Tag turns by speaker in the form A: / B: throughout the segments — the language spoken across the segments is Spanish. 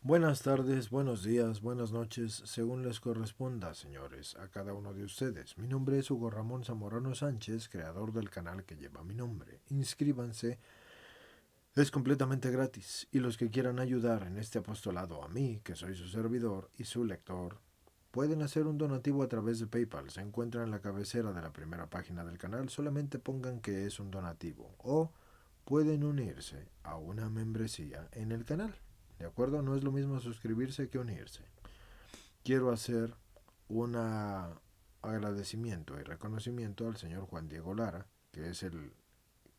A: Buenas tardes, buenos días, buenas noches, según les corresponda, señores, a cada uno de ustedes. Mi nombre es Hugo Ramón Zamorano Sánchez, creador del canal que lleva mi nombre. Inscríbanse, es completamente gratis, y los que quieran ayudar en este apostolado a mí, que soy su servidor y su lector, pueden hacer un donativo a través de PayPal. Se encuentra en la cabecera de la primera página del canal, solamente pongan que es un donativo, o pueden unirse a una membresía en el canal. ¿De acuerdo? No es lo mismo suscribirse que unirse. Quiero hacer un agradecimiento y reconocimiento al señor Juan Diego Lara, que es el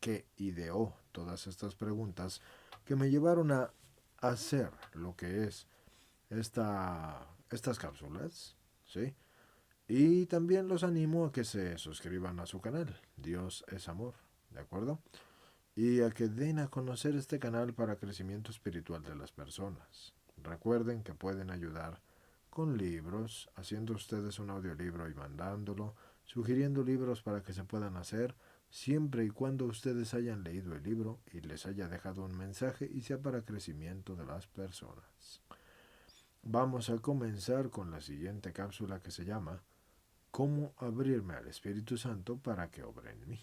A: que ideó todas estas preguntas que me llevaron a hacer lo que es estas cápsulas, ¿sí? Y también los animo a que se suscriban a su canal, Dios es Amor, ¿de acuerdo? Y a que den a conocer este canal para crecimiento espiritual de las personas. Recuerden que pueden ayudar con libros, haciendo ustedes un audiolibro y mandándolo, sugiriendo libros para que se puedan hacer, siempre y cuando ustedes hayan leído el libro y les haya dejado un mensaje y sea para crecimiento de las personas. Vamos a comenzar con la siguiente cápsula que se llama ¿Cómo abrirme al Espíritu Santo para que obre en mí?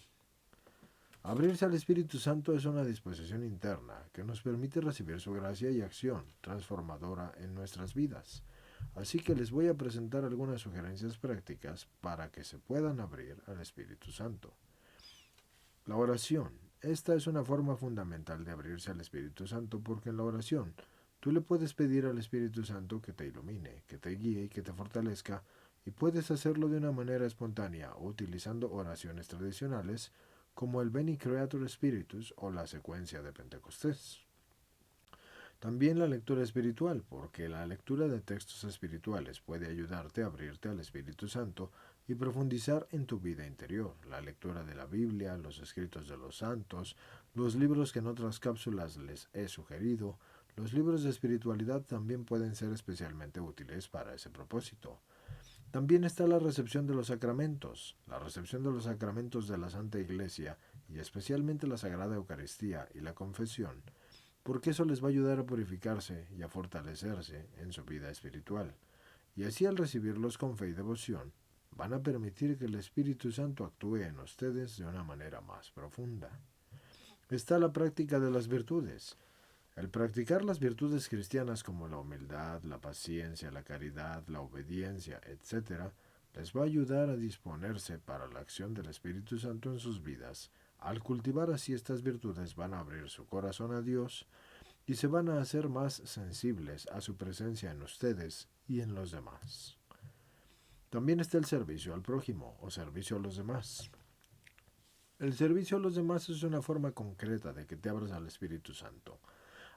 A: Abrirse al Espíritu Santo es una disposición interna que nos permite recibir su gracia y acción transformadora en nuestras vidas. Así que les voy a presentar algunas sugerencias prácticas para que se puedan abrir al Espíritu Santo. La oración. Esta es una forma fundamental de abrirse al Espíritu Santo porque en la oración tú le puedes pedir al Espíritu Santo que te ilumine, que te guíe y que te fortalezca, y puedes hacerlo de una manera espontánea utilizando oraciones tradicionales como el Veni Creator Spiritus o la secuencia de Pentecostés. También la lectura espiritual, porque la lectura de textos espirituales puede ayudarte a abrirte al Espíritu Santo y profundizar en tu vida interior. La lectura de la Biblia, los escritos de los santos, los libros que en otras cápsulas les he sugerido, los libros de espiritualidad también pueden ser especialmente útiles para ese propósito. También está la recepción de los sacramentos. La recepción de los sacramentos de la Santa Iglesia, y especialmente la Sagrada Eucaristía y la confesión, porque eso les va a ayudar a purificarse y a fortalecerse en su vida espiritual. Y así al recibirlos con fe y devoción, van a permitir que el Espíritu Santo actúe en ustedes de una manera más profunda. Está la práctica de las virtudes. El practicar las virtudes cristianas como la humildad, la paciencia, la caridad, la obediencia, etc., les va a ayudar a disponerse para la acción del Espíritu Santo en sus vidas. Al cultivar así estas virtudes van a abrir su corazón a Dios y se van a hacer más sensibles a su presencia en ustedes y en los demás. También está el servicio al prójimo o servicio a los demás. El servicio a los demás es una forma concreta de que te abras al Espíritu Santo.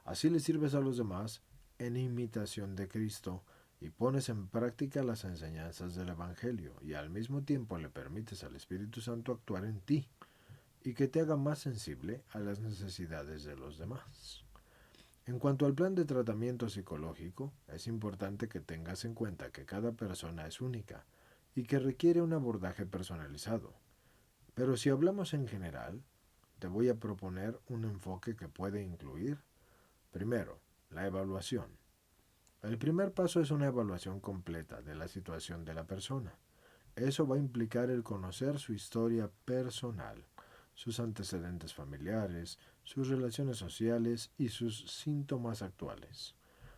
A: Así le sirves a los demás en imitación de Cristo y pones en práctica las enseñanzas del Evangelio y al mismo tiempo le permites al Espíritu Santo actuar en ti y que te haga más sensible a las necesidades de los demás. En cuanto al plan de tratamiento psicológico, es importante que tengas en cuenta que cada persona es única y que requiere un abordaje personalizado. Pero si hablamos en general, te voy a proponer un enfoque que puede incluir, primero, la evaluación. El primer paso es una evaluación completa de la situación de la persona. Eso va a implicar el conocer su historia personal, sus antecedentes familiares, sus relaciones sociales y sus síntomas actuales.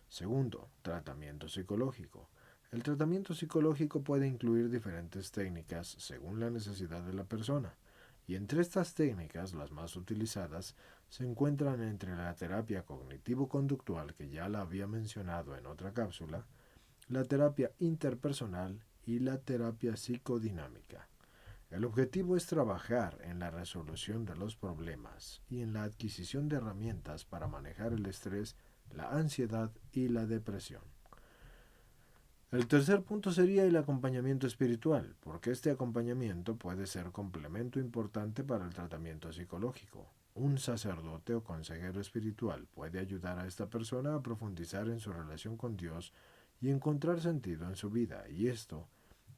A: Segundo, tratamiento psicológico. El tratamiento psicológico puede incluir diferentes técnicas según la necesidad de la persona, y entre estas técnicas, las más utilizadas, se encuentran entre la terapia cognitivo-conductual, que ya la había mencionado en otra cápsula, la terapia interpersonal y la terapia psicodinámica. El objetivo es trabajar en la resolución de los problemas y en la adquisición de herramientas para manejar el estrés, la ansiedad y la depresión. El tercer punto sería el acompañamiento espiritual, porque este acompañamiento puede ser complemento importante para el tratamiento psicológico. Un sacerdote o consejero espiritual puede ayudar a esta persona a profundizar en su relación con Dios y encontrar sentido en su vida, y esto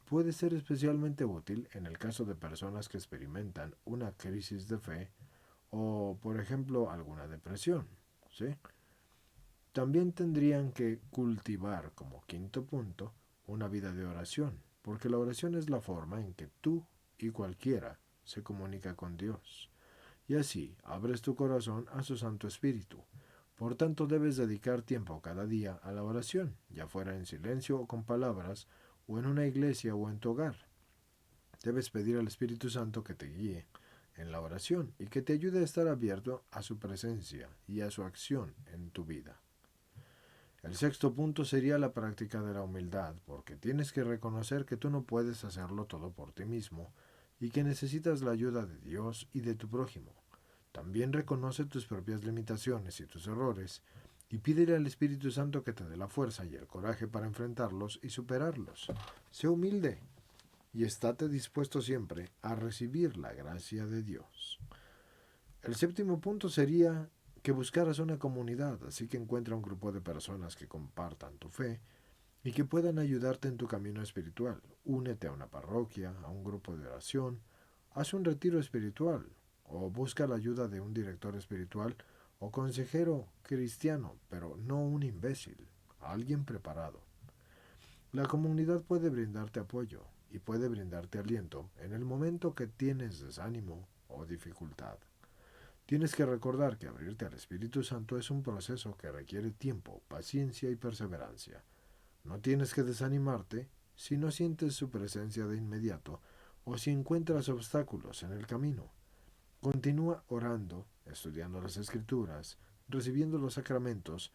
A: puede ser especialmente útil en el caso de personas que experimentan una crisis de fe o, por ejemplo, alguna depresión, ¿sí? También tendrían que cultivar, como quinto punto, una vida de oración, porque la oración es la forma en que tú y cualquiera se comunica con Dios. Y así abres tu corazón a su Santo Espíritu. Por tanto, debes dedicar tiempo cada día a la oración, ya fuera en silencio o con palabras, o en una iglesia o en tu hogar. Debes pedir al Espíritu Santo que te guíe en la oración y que te ayude a estar abierto a su presencia y a su acción en tu vida. El sexto punto sería la práctica de la humildad, porque tienes que reconocer que tú no puedes hacerlo todo por ti mismo y que necesitas la ayuda de Dios y de tu prójimo. También reconoce tus propias limitaciones y tus errores y pídele al Espíritu Santo que te dé la fuerza y el coraje para enfrentarlos y superarlos. Sé humilde y estate dispuesto siempre a recibir la gracia de Dios. El séptimo punto sería que buscaras una comunidad, así que encuentra un grupo de personas que compartan tu fe y que puedan ayudarte en tu camino espiritual. Únete a una parroquia, a un grupo de oración, haz un retiro espiritual o busca la ayuda de un director espiritual o consejero cristiano, pero no un imbécil, alguien preparado. La comunidad puede brindarte apoyo y puede brindarte aliento en el momento que tienes desánimo o dificultad. Tienes que recordar que abrirte al Espíritu Santo es un proceso que requiere tiempo, paciencia y perseverancia. No tienes que desanimarte si no sientes su presencia de inmediato o si encuentras obstáculos en el camino. Continúa orando, estudiando las Escrituras, recibiendo los sacramentos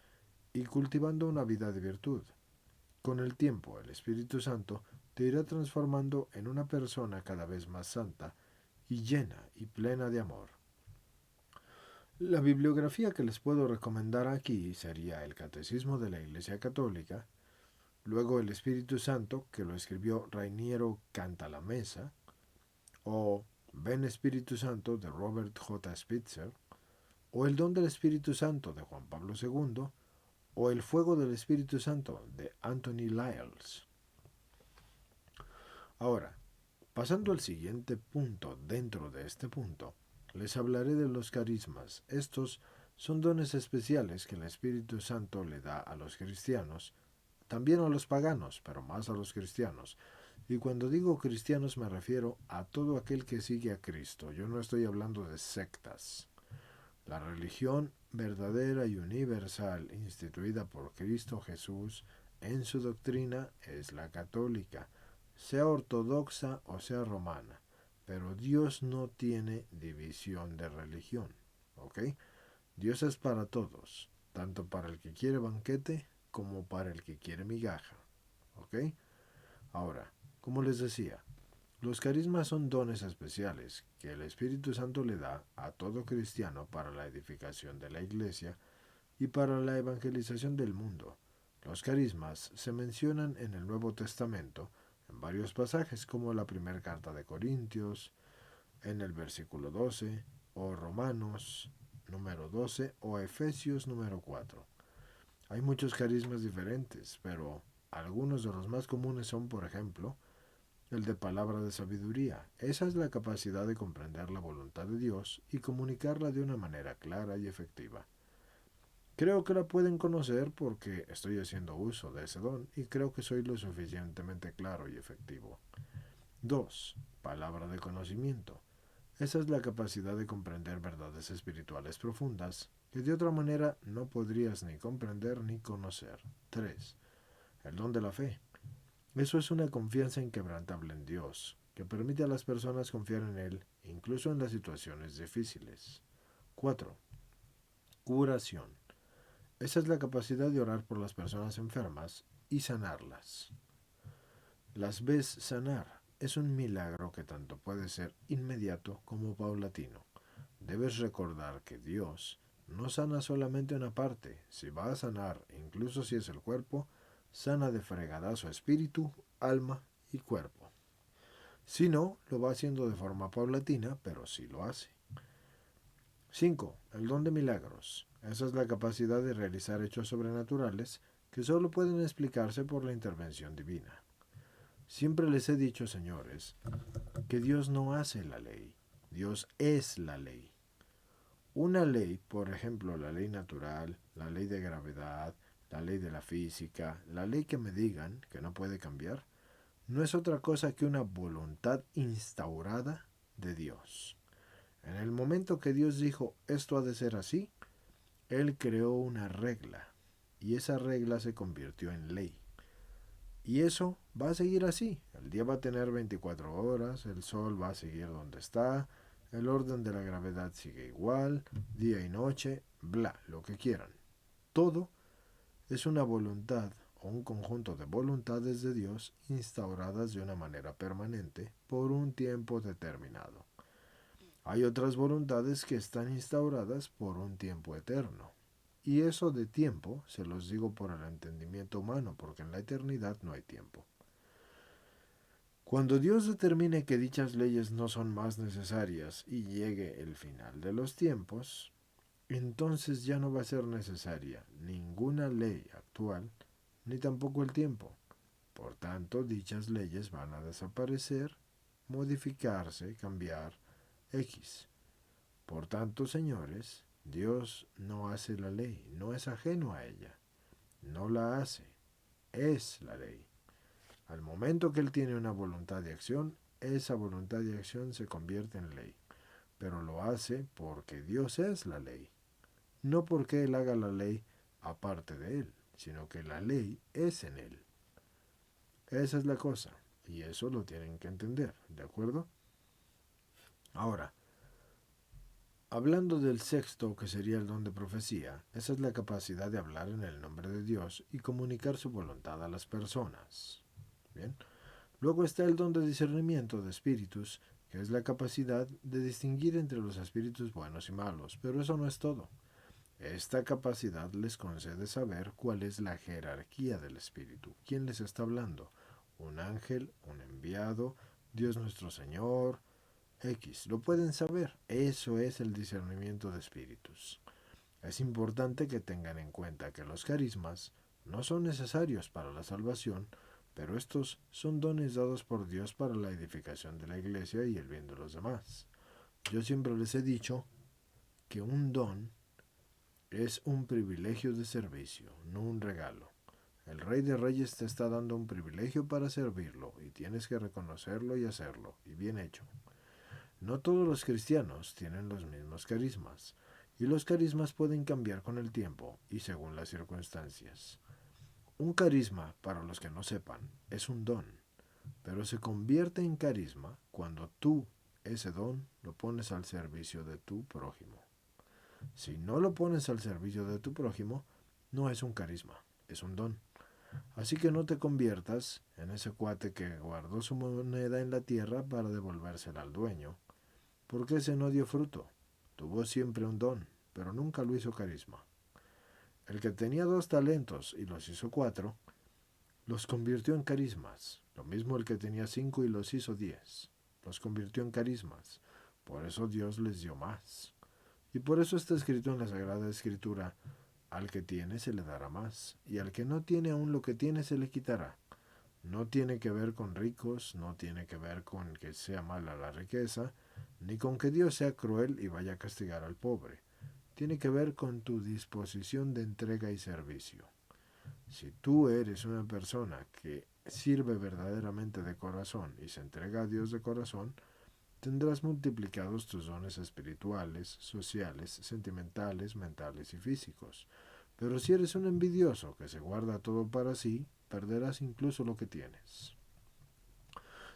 A: y cultivando una vida de virtud. Con el tiempo, el Espíritu Santo te irá transformando en una persona cada vez más santa y llena y plena de amor. La bibliografía que les puedo recomendar aquí sería el Catecismo de la Iglesia Católica, luego el Espíritu Santo, que lo escribió Rainiero Cantalamessa, o Ven Espíritu Santo de Robert J. Spitzer, o El Don del Espíritu Santo de Juan Pablo II, o El Fuego del Espíritu Santo de Anthony Lyles. Ahora, pasando al siguiente punto dentro de este punto, les hablaré de los carismas. Estos son dones especiales que el Espíritu Santo le da a los cristianos, también a los paganos, pero más a los cristianos. Y cuando digo cristianos me refiero a todo aquel que sigue a Cristo. Yo no estoy hablando de sectas. La religión verdadera y universal instituida por Cristo Jesús en su doctrina es la católica, sea ortodoxa o sea romana. Pero Dios no tiene división de religión. ¿Ok? Dios es para todos, tanto para el que quiere banquete como para el que quiere migaja. ¿Ok? Ahora, como les decía, los carismas son dones especiales que el Espíritu Santo le da a todo cristiano para la edificación de la iglesia y para la evangelización del mundo. Los carismas se mencionan en el Nuevo Testamento en varios pasajes, como la primera carta de Corintios, en el versículo 12, o Romanos número 12, o Efesios número 4. Hay muchos carismas diferentes, pero algunos de los más comunes son, por ejemplo, el de palabra de sabiduría. Esa es la capacidad de comprender la voluntad de Dios y comunicarla de una manera clara y efectiva. Creo que la pueden conocer porque estoy haciendo uso de ese don y creo que soy lo suficientemente claro y efectivo. 2. Palabra de conocimiento. Esa es la capacidad de comprender verdades espirituales profundas que de otra manera no podrías ni comprender ni conocer. 3. El don de la fe. Eso es una confianza inquebrantable en Dios, que permite a las personas confiar en Él, incluso en las situaciones difíciles. 4. Curación. Esa es la capacidad de orar por las personas enfermas y sanarlas. Las ves sanar. Es un milagro que tanto puede ser inmediato como paulatino. Debes recordar que Dios no sana solamente una parte. Si va a sanar, incluso si es el cuerpo, sana de fregadazo espíritu, alma y cuerpo. Si no, lo va haciendo de forma paulatina, pero sí lo hace. 5. El don de milagros. Esa es la capacidad de realizar hechos sobrenaturales que solo pueden explicarse por la intervención divina. Siempre les he dicho, señores, que Dios no hace la ley, Dios es la ley. Una ley, por ejemplo, la ley natural, la ley de gravedad, la ley de la física, la ley que me digan que no puede cambiar, no es otra cosa que una voluntad instaurada de Dios. En el momento que Dios dijo esto ha de ser así, Él creó una regla y esa regla se convirtió en ley. Y eso va a seguir así. El día va a tener 24 horas, el sol va a seguir donde está, el orden de la gravedad sigue igual, día y noche, bla, lo que quieran. Todo es una voluntad o un conjunto de voluntades de Dios instauradas de una manera permanente por un tiempo determinado. Hay otras voluntades que están instauradas por un tiempo eterno. Y eso de tiempo se los digo por el entendimiento humano, porque en la eternidad no hay tiempo. Cuando Dios determine que dichas leyes no son más necesarias y llegue el final de los tiempos, entonces ya no va a ser necesaria ninguna ley actual, ni tampoco el tiempo. Por tanto, dichas leyes van a desaparecer, modificarse, cambiar, X. Por tanto, señores, Dios no hace la ley, no es ajeno a ella, no la hace, es la ley. Al momento que Él tiene una voluntad de acción, esa voluntad de acción se convierte en ley, pero lo hace porque Dios es la ley, no porque Él haga la ley aparte de Él, sino que la ley es en Él. Esa es la cosa, y eso lo tienen que entender, ¿de acuerdo? Ahora, hablando del sexto, que sería el don de profecía, esa es la capacidad de hablar en el nombre de Dios y comunicar su voluntad a las personas. Bien. Luego está el don de discernimiento de espíritus, que es la capacidad de distinguir entre los espíritus buenos y malos, pero eso no es todo. Esta capacidad les concede saber cuál es la jerarquía del espíritu, quién les está hablando, un ángel, un enviado, Dios nuestro Señor, X. Lo pueden saber. Eso es el discernimiento de espíritus. Es importante que tengan en cuenta que los carismas no son necesarios para la salvación, pero estos son dones dados por Dios para la edificación de la iglesia y el bien de los demás. Yo siempre les he dicho que un don es un privilegio de servicio, no un regalo. El Rey de Reyes te está dando un privilegio para servirlo y tienes que reconocerlo y hacerlo, y bien hecho. No todos los cristianos tienen los mismos carismas, y los carismas pueden cambiar con el tiempo y según las circunstancias. Un carisma, para los que no sepan, es un don, pero se convierte en carisma cuando tú ese don lo pones al servicio de tu prójimo. Si no lo pones al servicio de tu prójimo, no es un carisma, es un don. Así que no te conviertas en ese cuate que guardó su moneda en la tierra para devolvérsela al dueño, porque ese no dio fruto. Tuvo siempre un don, pero nunca lo hizo carisma. El que tenía 2 talentos y los hizo 4, los convirtió en carismas. Lo mismo el que tenía 5 y los hizo 10. Los convirtió en carismas. Por eso Dios les dio más. Y por eso está escrito en la Sagrada Escritura, al que tiene se le dará más, y al que no tiene aún lo que tiene se le quitará. No tiene que ver con ricos, no tiene que ver con que sea mala la riqueza, ni con que Dios sea cruel y vaya a castigar al pobre. Tiene que ver con tu disposición de entrega y servicio. Si tú eres una persona que sirve verdaderamente de corazón y se entrega a Dios de corazón, tendrás multiplicados tus dones espirituales, sociales, sentimentales, mentales y físicos. Pero si eres un envidioso que se guarda todo para sí, perderás incluso lo que tienes.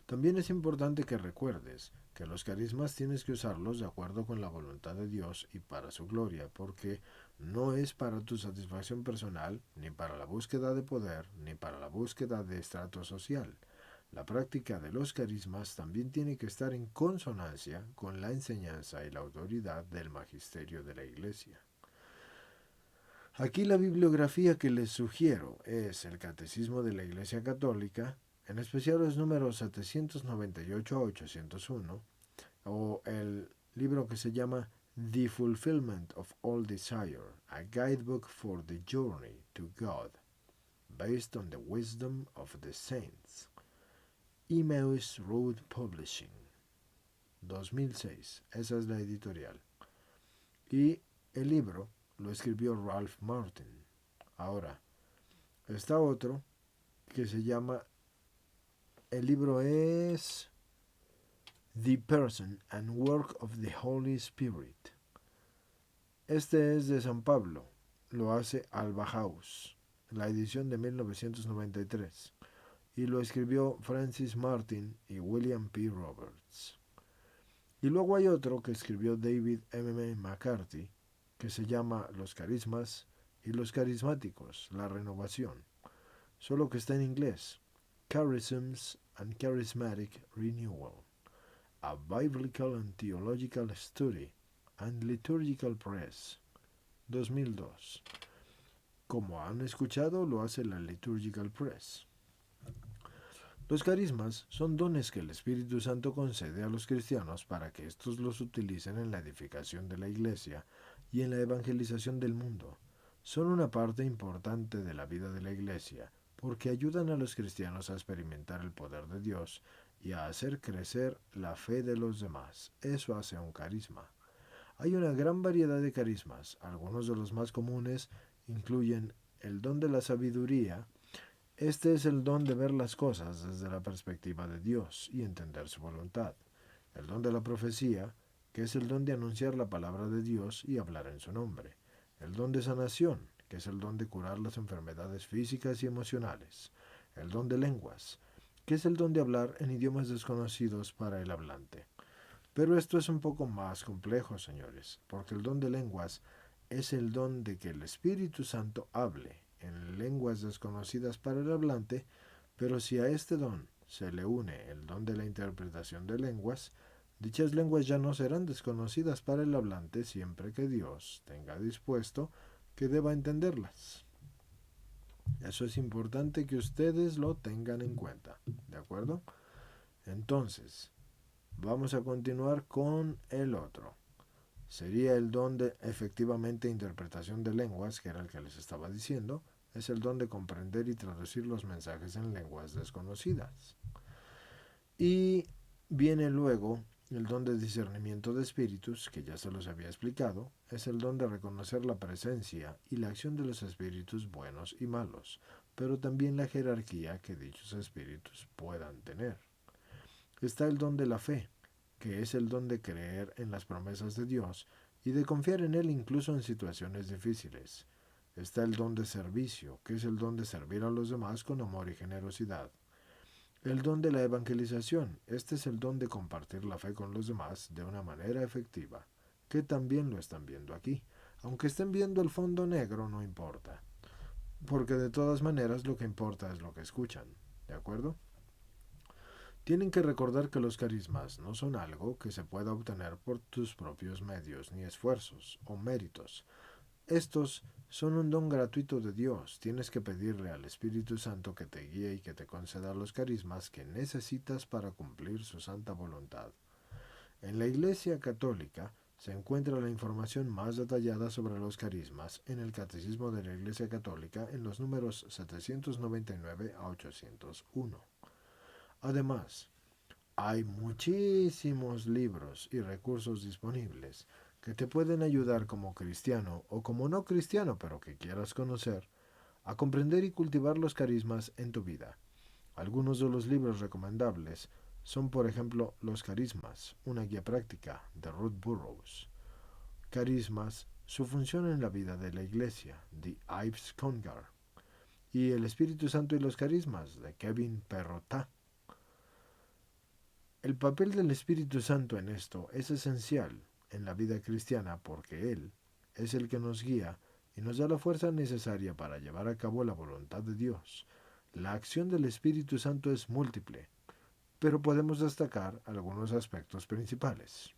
A: También es importante que recuerdes que los carismas tienes que usarlos de acuerdo con la voluntad de Dios y para su gloria, porque no es para tu satisfacción personal, ni para la búsqueda de poder, ni para la búsqueda de estrato social. La práctica de los carismas también tiene que estar en consonancia con la enseñanza y la autoridad del magisterio de la Iglesia. Aquí la bibliografía que les sugiero es el Catecismo de la Iglesia Católica, en especial los números 798 a 801, o el libro que se llama The Fulfillment of All Desire, a Guidebook for the Journey to God, based on the wisdom of the saints. Emmaus Road Publishing, 2006, esa es la editorial. Y el libro lo escribió Ralph Martin. Ahora, está otro que se llama, el libro es The Person and Work of the Holy Spirit. Este es de San Pablo, lo hace Alba House, la edición de 1993, y lo escribió Francis Martin y William P. Roberts. Y luego hay otro que escribió David M. McCarthy, que se llama Los carismas y los carismáticos, la renovación, solo que está en inglés. Charisms and Charismatic Renewal, a Biblical and Theological Study and Liturgical Press, 2002. Como han escuchado, lo hace la Liturgical Press. Los carismas son dones que el Espíritu Santo concede a los cristianos para que éstos los utilicen en la edificación de la Iglesia y en la evangelización del mundo. Son una parte importante de la vida de la Iglesia porque ayudan a los cristianos a experimentar el poder de Dios y a hacer crecer la fe de los demás. Eso hace un carisma. Hay una gran variedad de carismas. Algunos de los más comunes incluyen el don de la sabiduría. Este es el don de ver las cosas desde la perspectiva de Dios y entender su voluntad. El don de la profecía, que es el don de anunciar la palabra de Dios y hablar en su nombre. El don de sanación, que es el don de curar las enfermedades físicas y emocionales. El don de lenguas, que es el don de hablar en idiomas desconocidos para el hablante. Pero esto es un poco más complejo, señores, porque el don de lenguas es el don de que el Espíritu Santo hable en lenguas desconocidas para el hablante, pero si a este don se le une el don de la interpretación de lenguas, dichas lenguas ya no serán desconocidas para el hablante siempre que Dios tenga dispuesto que deba entenderlas. Eso es importante que ustedes lo tengan en cuenta, ¿de acuerdo? Entonces, vamos a continuar con el otro. Sería el don de efectivamente interpretación de lenguas, que era el que les estaba diciendo. Es el don de comprender y traducir los mensajes en lenguas desconocidas. Y viene luego el don de discernimiento de espíritus, que ya se los había explicado. Es el don de reconocer la presencia y la acción de los espíritus buenos y malos, pero también la jerarquía que dichos espíritus puedan tener. Está el don de la fe, que es el don de creer en las promesas de Dios y de confiar en Él incluso en situaciones difíciles. Está el don de servicio, que es el don de servir a los demás con amor y generosidad. El don de la evangelización, este es el don de compartir la fe con los demás de una manera efectiva, que también lo están viendo aquí. Aunque estén viendo el fondo negro, no importa, porque de todas maneras lo que importa es lo que escuchan, ¿de acuerdo? Tienen que recordar que los carismas no son algo que se pueda obtener por tus propios medios, ni esfuerzos o méritos. Estos son un don gratuito de Dios. Tienes que pedirle al Espíritu Santo que te guíe y que te conceda los carismas que necesitas para cumplir su santa voluntad. En la Iglesia Católica se encuentra la información más detallada sobre los carismas en el Catecismo de la Iglesia Católica en los números 799 a 801. Además, hay muchísimos libros y recursos disponibles que te pueden ayudar como cristiano o como no cristiano, pero que quieras conocer, a comprender y cultivar los carismas en tu vida. Algunos de los libros recomendables son, por ejemplo, Los Carismas, una guía práctica de Ruth Burrows. Carismas, su función en la vida de la Iglesia, de Ives Congar. Y El Espíritu Santo y los Carismas, de Kevin Perrotat. El papel del Espíritu Santo en esto es esencial en la vida cristiana porque Él es el que nos guía y nos da la fuerza necesaria para llevar a cabo la voluntad de Dios. La acción del Espíritu Santo es múltiple, pero podemos destacar algunos aspectos principales.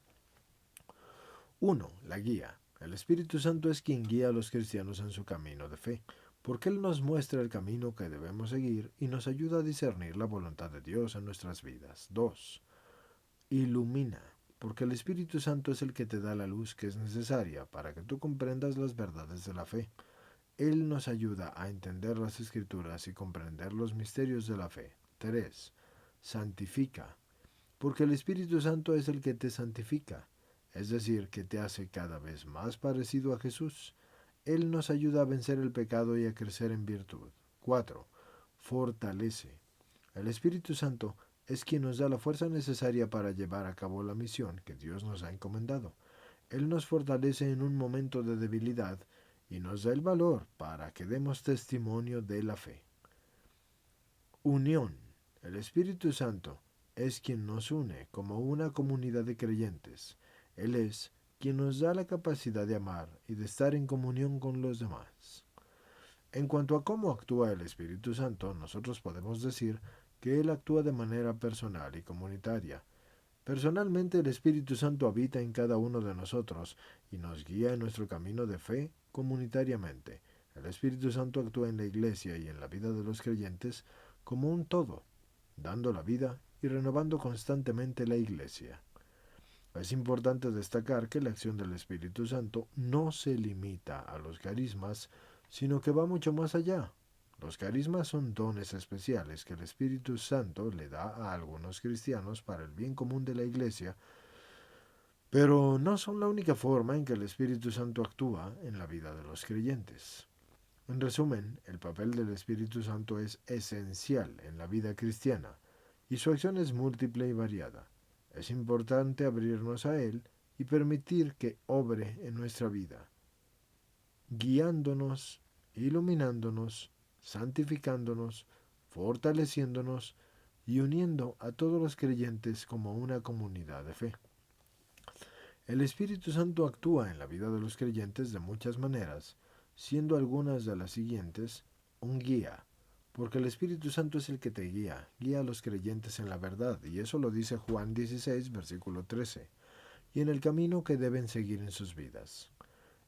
A: 1. La guía. El Espíritu Santo es quien guía a los cristianos en su camino de fe, porque Él nos muestra el camino que debemos seguir y nos ayuda a discernir la voluntad de Dios en nuestras vidas. 2. Ilumina, porque el Espíritu Santo es el que te da la luz que es necesaria para que tú comprendas las verdades de la fe. Él nos ayuda a entender las Escrituras y comprender los misterios de la fe. 3. Santifica, porque el Espíritu Santo es el que te santifica. es decir, que te hace cada vez más parecido a Jesús. Él nos ayuda a vencer el pecado y a crecer en virtud. 4. Fortalece. El Espíritu Santo es quien nos da la fuerza necesaria para llevar a cabo la misión que Dios nos ha encomendado. Él nos fortalece en un momento de debilidad y nos da el valor para que demos testimonio de la fe. Unión. El Espíritu Santo es quien nos une como una comunidad de creyentes. Él es quien nos da la capacidad de amar y de estar en comunión con los demás. En cuanto a cómo actúa el Espíritu Santo, nosotros podemos decir que Él actúa de manera personal y comunitaria. Personalmente, el Espíritu Santo habita en cada uno de nosotros y nos guía en nuestro camino de fe comunitariamente. El Espíritu Santo actúa en la Iglesia y en la vida de los creyentes como un todo, dando la vida y renovando constantemente la Iglesia. Es importante destacar que la acción del Espíritu Santo no se limita a los carismas, sino que va mucho más allá. Los carismas son dones especiales que el Espíritu Santo le da a algunos cristianos para el bien común de la Iglesia, pero no son la única forma en que el Espíritu Santo actúa en la vida de los creyentes. En resumen, el papel del Espíritu Santo es esencial en la vida cristiana, y su acción es múltiple y variada. Es importante abrirnos a Él y permitir que obre en nuestra vida, guiándonos, iluminándonos, santificándonos, fortaleciéndonos y uniendo a todos los creyentes como una comunidad de fe. El Espíritu Santo actúa en la vida de los creyentes de muchas maneras, siendo algunas de las siguientes: un guía, porque el Espíritu Santo es el que te guía a los creyentes en la verdad, y eso lo dice Juan 16, versículo 13, y en el camino que deben seguir en sus vidas.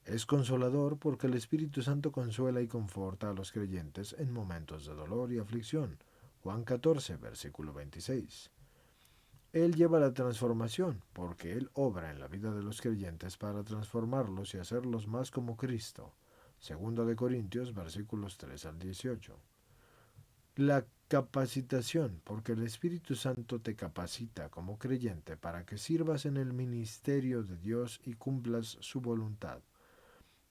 A: Es consolador porque el Espíritu Santo consuela y conforta a los creyentes en momentos de dolor y aflicción. Juan 14, versículo 26. Él lleva la transformación porque Él obra en la vida de los creyentes para transformarlos y hacerlos más como Cristo. Segunda de Corintios, versículos 3 al 18. La capacitación, porque el Espíritu Santo te capacita como creyente para que sirvas en el ministerio de Dios y cumplas su voluntad.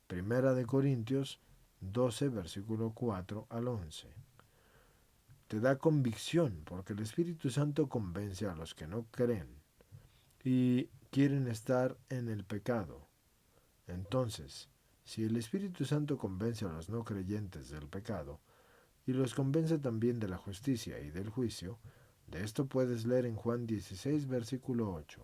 A: Primera de Corintios 12, versículo 4 al 11. Te da convicción, porque el Espíritu Santo convence a los que no creen y quieren estar en el pecado. Entonces, si el Espíritu Santo convence a los no creyentes del pecado, y los convence también de la justicia y del juicio, de esto puedes leer en Juan 16, versículo 8.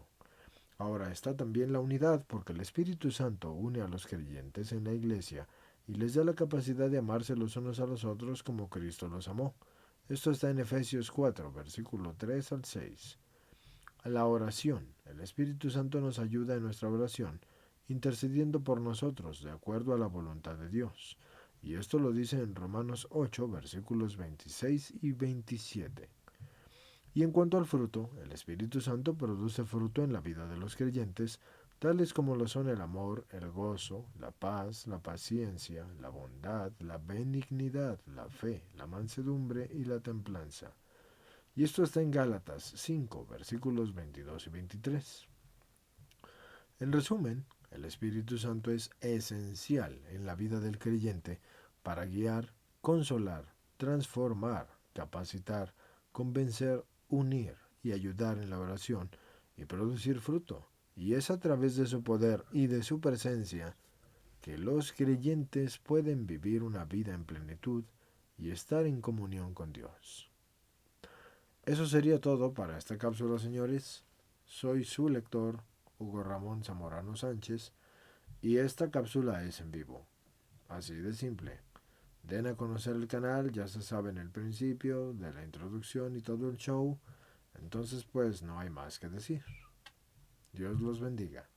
A: Ahora está también la unidad, porque el Espíritu Santo une a los creyentes en la Iglesia y les da la capacidad de amarse los unos a los otros como Cristo los amó. Esto está en Efesios 4, versículo 3 al 6. La oración. El Espíritu Santo nos ayuda en nuestra oración, intercediendo por nosotros de acuerdo a la voluntad de Dios. Y esto lo dice en Romanos 8, versículos 26 y 27. Y en cuanto al fruto, el Espíritu Santo produce fruto en la vida de los creyentes, tales como lo son el amor, el gozo, la paz, la paciencia, la bondad, la benignidad, la fe, la mansedumbre y la templanza. Y esto está en Gálatas 5, versículos 22 y 23. En resumen, el Espíritu Santo es esencial en la vida del creyente para guiar, consolar, transformar, capacitar, convencer, unir y ayudar en la oración y producir fruto. Y es a través de su poder y de su presencia que los creyentes pueden vivir una vida en plenitud y estar en comunión con Dios. Eso sería todo para esta cápsula, señores. Soy su lector, Hugo Ramón Zamorano Sánchez, y esta cápsula es en vivo. Así de simple. Den a conocer el canal, ya se sabe en el principio, de la introducción y todo el show. Entonces pues no hay más que decir. Dios los bendiga.